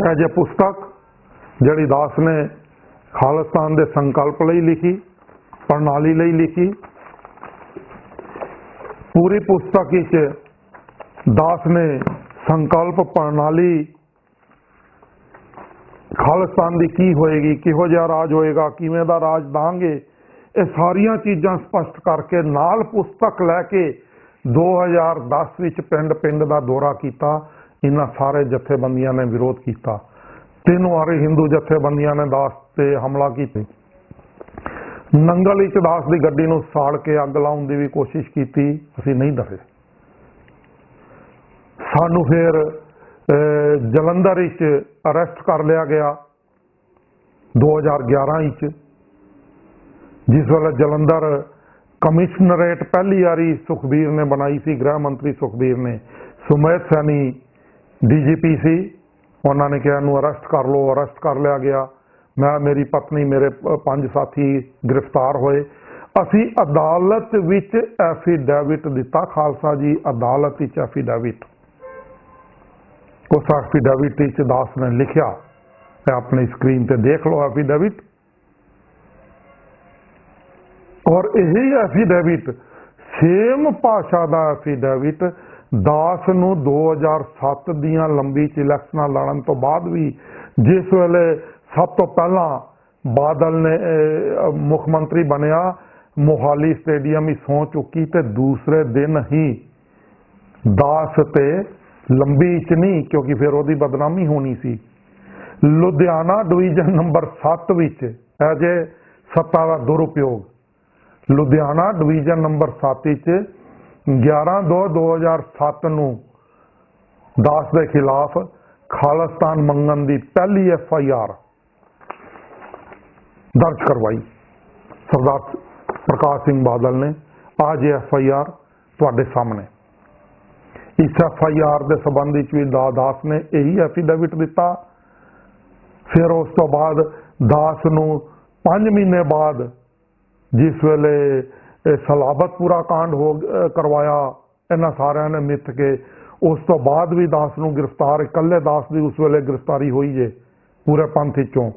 ਇਹ ਜੇ पुस्तक जिहड़ी दास ने खालिस्तान के संकल्प लई लिखी, प्रणाली लई लिखी। पूरी पुस्तक विच दास ने संकल्प प्रणाली खालिस्तान की की होएगी, किहो जिहा राज होएगा, किवें दा राज दांगे, ये सारिया चीज़ां स्पष्ट करके नाल पुस्तक लैके 2010 विच पिंड पिंड का दौरा किया। इन्हां सारे जथेबंदियां ने विरोध किया। 3 वारी हिंदू जथेबंदियां ने दास ते हमला किया। नंगल विच दास की गड्डी नूं साड़ के अग लाउण दी भी कोशिश की, असीं नहीं डरे। सानू फिर जलंधर विच अरेस्ट कर लिया गया 2011 विच, जिस वेले जलंधर कमिश्नरेट पहली बारी सुखबीर ने बनाई सी, गृह मंत्री सुखबीर ने। सुमेध सैनी DGP सी, उन्होंने कहा इनू अरेस्ट कर लो, अरेस्ट कर लिया गया। मैं, मेरी पत्नी, मेरे 5 साथी गिरफ्तार होए। असी अदालत विच एफीडेविट दिता, खालसा जी अदालत विच एफीडेविट। उस एफीडेविट विच दास ने लिखा, अपनी स्क्रीन पर देख लो एफीडेविट। और यही एफीडेविट, सेम भाषा का एफीडेविट दास नूं 2007 दियां लंबी इलैक्शन लड़न तो बाद भी, जिस वेले सब तो पहला बादल ने मुख्यमंत्री बनया, मोहाली स्टेडियम ही सौं चुकी, तो दूसरे दिन ही दास ते लंबी च नहीं, क्योंकि फिर वो बदनामी होनी सी, लुधियाना डिवीजन नंबर 7 विच एज ए सत्ता का दुरुपयोग, लुधियाना डिवीजन नंबर 7 विच 11/2/2007 नूं दास के खिलाफ खालिस्तान मंगन की पहली FIR दर्ज करवाई सरदार प्रकाश सिंह बादल ने। आज ये FIR तुहाडे सामने। इस FIR के संबंध भी दास ने यही एफीडेविट दिता। फिर उस तो बाद दास नूं 5 महीने बाद, जिस वेले सलाबतपुरा कांड हो करवाया, इन्हां सारिਆਂ ने मिथ के, उस तो बाद भी दास नूं गिरफ्तार, इकल्ले दास की उस वेले गिरफ्तारी हुई जे पूरे पंथ चों।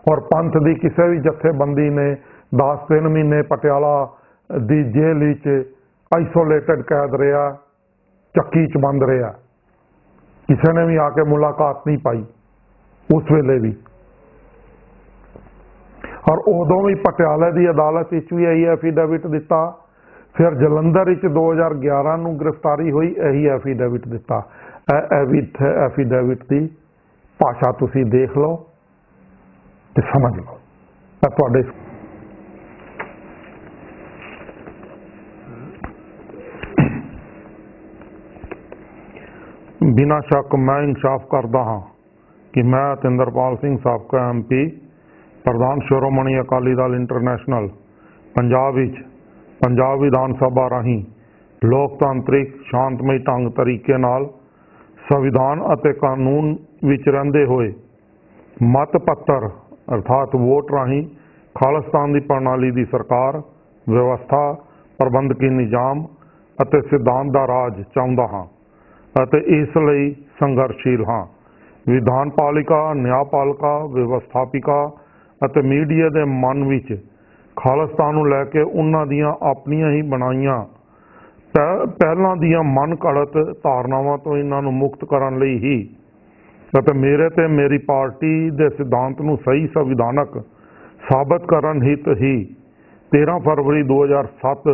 और पंथ की किसी भी जथेबंदी ने दास 3 महीने पटियाला की जेल विच आइसोलेटेड कैद रहा, चक्की च बंद रहा, किसी ने भी आके मुलाकात नहीं पाई उस वेले भी। और उदों भी पटियाले की अदालत भी यही एफीडेविट दिता। फिर जलंधर 2011 नूं गिरफ्तारी हुई, यही एफीडेविट दिता। एफीडेविट की भाषा तुसी देख लो ते समझ लो। तुहाडे बिना शक मैं इंसाफ करता हाँ कि मैं तिंदरपाल सिंह साबका MP, प्रधान शिरोमणी अकाली दल इंटरनेशनल, पंजाब विच पंजाब विधान सभा राही लोकतांत्रिक शांतमई ढंग तरीके नाल संविधान अते कानून विच रहिंदे होए मत पत्र अर्थात वोट राही खालिस्तान की प्रणाली की सरकार, व्यवस्था, प्रबंधकी निजाम अते सिद्धांत का राज चाहुंदा हाँ अते इस लई संघर्षशील हाँ। विधान पालिका, न्यायपालिका, व्यवस्थापिका अते मीडिया के मन विच खालिस्तान नूं लैके उन्हां दियां अपनियां ही बनाईयां पहलां दियां मन घड़त धारनावां तो इन्हां नूं मुक्त करन लई ही अते मेरे ते मेरी पार्टी दे सिद्धांत नूं सही संविधानक साबित करन हित ही 13 फरवरी 2007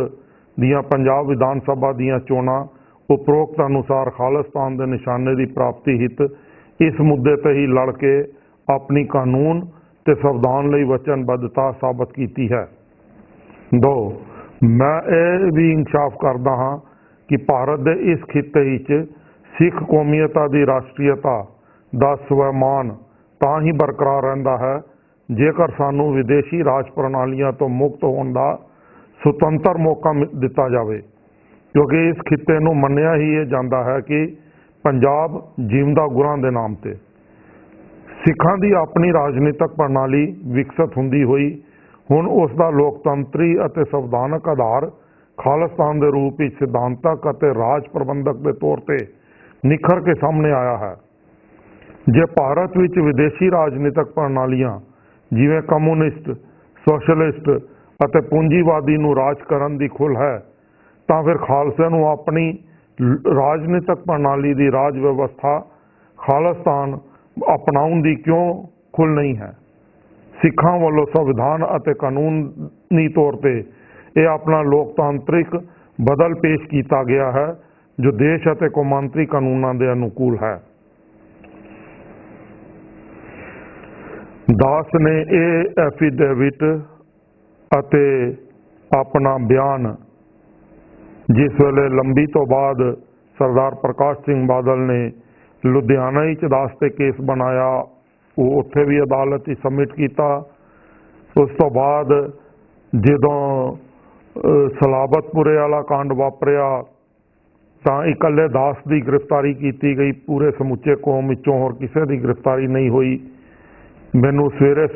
दियां पंजाब विधान सभा दियां चोणां उपरोक्त अनुसार खालिस्तान के निशाने की प्राप्ति हित इस मुद्दे ते ही लड़ के अपनी कानून ते संविधान लई वचनबद्धता साबित की है। 2 मैं ये भी इंसाफ करता हाँ कि भारत के इस खिते विच सिख कौमीयता की राष्ट्रीयता का स्वैमान तां ही बरकरार रहिंदा है जेकर सानू विदेशी राज प्रणालियां तो मुक्त होने का सुतंत्र मौका दिता जाए, क्योंकि इस खिते नूं मन्निया ही ये जाता है कि पंजाब जीवदा गुरां दे नाम ते सिखां दी अपनी राजनीतिक प्रणाली विकसित हुंदी हुई हुण उसका लोकतंत्री अते संविधानक आधार खालिस्तान के रूप में सिद्धांतक अते राज प्रबंधक के तौर पर निखर के सामने आया है। ਜੇ ਭਾਰਤ ਵਿੱਚ ਵਿਦੇਸ਼ੀ ਰਾਜਨੀਤਿਕ ਪ੍ਰਣਾਲੀਆਂ ਜਿਵੇਂ ਕਮਿਊਨਿਸਟ, ਸੋਸ਼ਲਿਸਟ ਅਤੇ ਪੂੰਜੀਵਾਦੀ ਨੂੰ ਰਾਜ ਕਰਨ ਦੀ ਖੁੱਲ੍ਹ ਹੈ ਤਾਂ ਫਿਰ ਖਾਲਸੇ ਨੂੰ ਆਪਣੀ ਰਾਜਨੀਤਿਕ ਪ੍ਰਣਾਲੀ ਦੀ ਰਾਜ ਵਿਵਸਥਾ ਖਾਲਿਸਤਾਨ ਅਪਣਾਉਣ ਦੀ ਕਿਉਂ ਖੁੱਲ੍ਹ ਨਹੀਂ ਹੈ। ਸਿੱਖਾਂ ਵੱਲੋਂ ਸੰਵਿਧਾਨ ਅਤੇ ਕਾਨੂੰਨੀ ਤੌਰ ਤੇ ਇਹ ਆਪਣਾ ਲੋਕਤਾਂਤਰਿਕ ਬਦਲ ਪੇਸ਼ ਕੀਤਾ ਗਿਆ ਹੈ ਜੋ ਦੇਸ਼ ਅਤੇ ਕੌਮਾਂਤਰੀ ਕਾਨੂੰਨਾਂ ਦੇ ਅਨੁਕੂਲ ਹੈ। ਦਾਸ ਨੇ ਇਹ ਐਫੀਡੇਵਿਟ ਅਤੇ ਆਪਣਾ ਬਿਆਨ ਜਿਸ ਵੇਲੇ ਲੰਬੀ ਤੋਂ ਬਾਅਦ ਸਰਦਾਰ ਪ੍ਰਕਾਸ਼ ਸਿੰਘ ਬਾਦਲ ਨੇ ਲੁਧਿਆਣਾ ਵਿੱਚ ਦਾਸ ਤੇ ਕੇਸ ਬਣਾਇਆ, ਉਹ ਉੱਥੇ ਵੀ ਅਦਾਲਤ 'ਚ ਸਬਮਿਟ ਕੀਤਾ। ਉਸ ਤੋਂ ਬਾਅਦ ਜਦੋਂ ਸਲਾਬਤਪੁਰੇ ਵਾਲਾ ਕਾਂਡ ਵਾਪਰਿਆ ਤਾਂ ਇਕੱਲੇ ਦਾਸ ਦੀ ਗ੍ਰਿਫਤਾਰੀ ਕੀਤੀ ਗਈ, ਪੂਰੇ ਸਮੁੱਚੇ ਕੌਮ ਵਿੱਚੋਂ ਹੋਰ ਕਿਸੇ ਦੀ ਗ੍ਰਿਫਤਾਰੀ ਨਹੀਂ ਹੋਈ। ਮੈਨੂੰ ਸਵੇਰੇ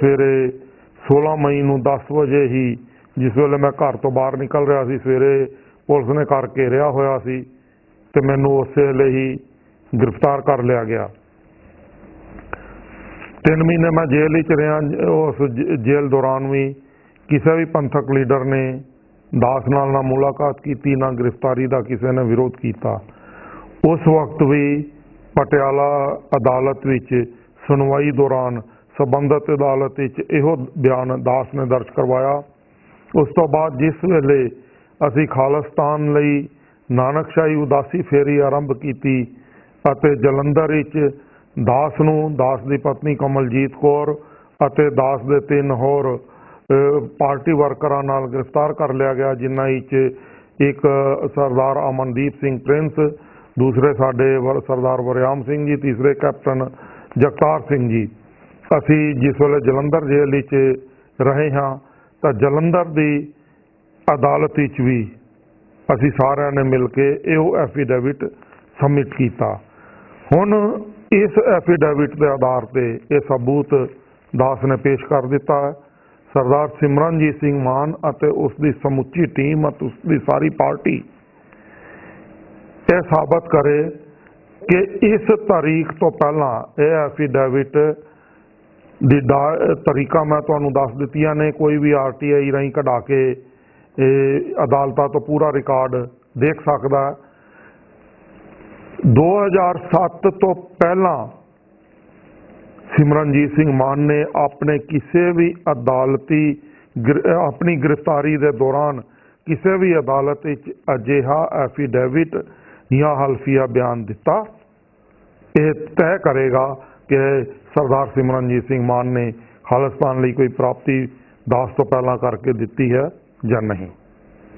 16 ਮਈ ਨੂੰ 10 ਵਜੇ ਹੀ, ਜਿਸ ਵੇਲੇ ਮੈਂ ਘਰ ਤੋਂ ਬਾਹਰ ਨਿਕਲ ਰਿਹਾ ਸੀ, ਸਵੇਰੇ ਪੁਲਿਸ ਨੇ ਘਰ ਘੇਰਿਆ ਹੋਇਆ ਸੀ ਤੇ ਮੈਨੂੰ ਉਸੇ ਵੇਲੇ ਹੀ ਗ੍ਰਿਫਤਾਰ ਕਰ ਲਿਆ ਗਿਆ। 3 ਮਹੀਨੇ ਮੈਂ ਜੇਲ੍ਹ ਵਿੱਚ ਰਿਹਾ। ਉਸ ਜੇਲ੍ਹ ਦੌਰਾਨ ਵੀ ਕਿਸੇ ਵੀ ਪੰਥਕ ਲੀਡਰ ਨੇ ਦਾਸ ਨਾਲ ਨਾ ਮੁਲਾਕਾਤ ਕੀਤੀ, ਨਾ ਗ੍ਰਿਫਤਾਰੀ ਦਾ ਕਿਸੇ ਨੇ ਵਿਰੋਧ ਕੀਤਾ। ਉਸ ਵਕਤ ਵੀ ਪਟਿਆਲਾ ਅਦਾਲਤ ਵਿੱਚ ਸੁਣਵਾਈ ਦੌਰਾਨ ਸੰਬੰਧਿਤ ਅਦਾਲਤ ਵਿੱਚ ਇਹੋ ਬਿਆਨ ਦਾਸ ਨੇ ਦਰਜ ਕਰਵਾਇਆ। ਉਸ ਤੋਂ ਬਾਅਦ ਜਿਸ ਵੇਲੇ ਅਸੀਂ ਖਾਲਿਸਤਾਨ ਲਈ ਨਾਨਕਸ਼ਾਹੀ ਉਦਾਸੀ ਫੇਰੀ ਆਰੰਭ ਕੀਤੀ ਅਤੇ ਜਲੰਧਰ ਵਿੱਚ ਦਾਸ ਨੂੰ, ਦਾਸ ਦੀ ਪਤਨੀ ਕਮਲਜੀਤ ਕੌਰ ਅਤੇ ਦਾਸ ਦੇ 3 ਹੋਰ ਪਾਰਟੀ ਵਰਕਰਾਂ ਨਾਲ ਗ੍ਰਿਫਤਾਰ ਕਰ ਲਿਆ ਗਿਆ, ਜਿਨ੍ਹਾਂ ਵਿੱਚ ਇੱਕ ਸਰਦਾਰ ਅਮਨਦੀਪ ਸਿੰਘ ਪ੍ਰਿੰਸ, ਦੂਸਰੇ ਸਾਡੇ ਸਰਦਾਰ ਵਰਿਆਮ ਸਿੰਘ ਜੀ, ਤੀਸਰੇ ਕੈਪਟਨ ਜਗਤਾਰ ਸਿੰਘ ਜੀ। ਅਸੀਂ ਜਿਸ ਵੇਲੇ ਜਲੰਧਰ ਜੇਲ੍ਹ ਵਿੱਚ ਰਹੇ ਹਾਂ ਤਾਂ ਜਲੰਧਰ ਦੀ ਅਦਾਲਤ ਵਿੱਚ ਵੀ ਅਸੀਂ ਸਾਰਿਆਂ ਨੇ ਮਿਲ ਕੇ ਇਹੋ ਐਫੀਡੇਵਿਟ ਸਬਮਿਟ ਕੀਤਾ। ਹੁਣ ਇਸ ਐਫੀਡੇਵਿਟ ਦੇ ਆਧਾਰ ਤੇ ਇਹ ਸਬੂਤ ਦਾਸ ਨੇ ਪੇਸ਼ ਕਰ ਦਿੱਤਾ ਹੈ। ਸਰਦਾਰ ਸਿਮਰਨਜੀਤ ਸਿੰਘ ਮਾਨ ਅਤੇ ਉਸ ਦੀ ਸਮੁੱਚੀ ਟੀਮ ਅਤੇ ਉਸ ਦੀ ਸਾਰੀ ਪਾਰਟੀ ਇਹ ਸਾਬਤ ਕਰੇ ਕਿ ਇਸ ਤਾਰੀਖ ਤੋਂ ਪਹਿਲਾਂ ਇਹ ਐਫੀਡੇਵਿਟ ਦੀ ਤਰੀਕਾ ਮੈਂ ਤੁਹਾਨੂੰ ਦੱਸ ਦਿੱਤੀਆਂ ਨੇ। ਕੋਈ ਵੀ RTI ਰਾਹੀਂ ਕਢਾ ਕੇ ਅਦਾਲਤਾਂ ਤੋਂ ਪੂਰਾ ਰਿਕਾਰਡ ਦੇਖ ਸਕਦਾ ਹੈ। 2007 ਤੋਂ ਪਹਿਲਾਂ ਸਿਮਰਨਜੀਤ ਸਿੰਘ ਮਾਨ ਨੇ ਆਪਣੇ ਕਿਸੇ ਵੀ ਅਦਾਲਤੀ ਆਪਣੀ ਗ੍ਰਿਫਤਾਰੀ ਦੇ ਦੌਰਾਨ ਕਿਸੇ ਵੀ ਅਦਾਲਤ ਵਿੱਚ ਅਜਿਹਾ ਐਫੀਡੇਵਿਟ ਜਾਂ ਹਲਫੀਆ ਬਿਆਨ ਦਿੱਤਾ। ਇਹ ਤੈਅ ਕਰੇਗਾ ਕਿ ਸਰਦਾਰ ਸਿਮਰਨਜੀਤ ਸਿੰਘ ਮਾਨ ਨੇ ਖਾਲਿਸਤਾਨ ਲਈ ਕੋਈ ਪ੍ਰਾਪਤੀ ਦਾਸ ਤੋਂ ਪਹਿਲਾਂ ਕਰਕੇ ਦਿੱਤੀ ਹੈ ਜਾਂ ਨਹੀਂ।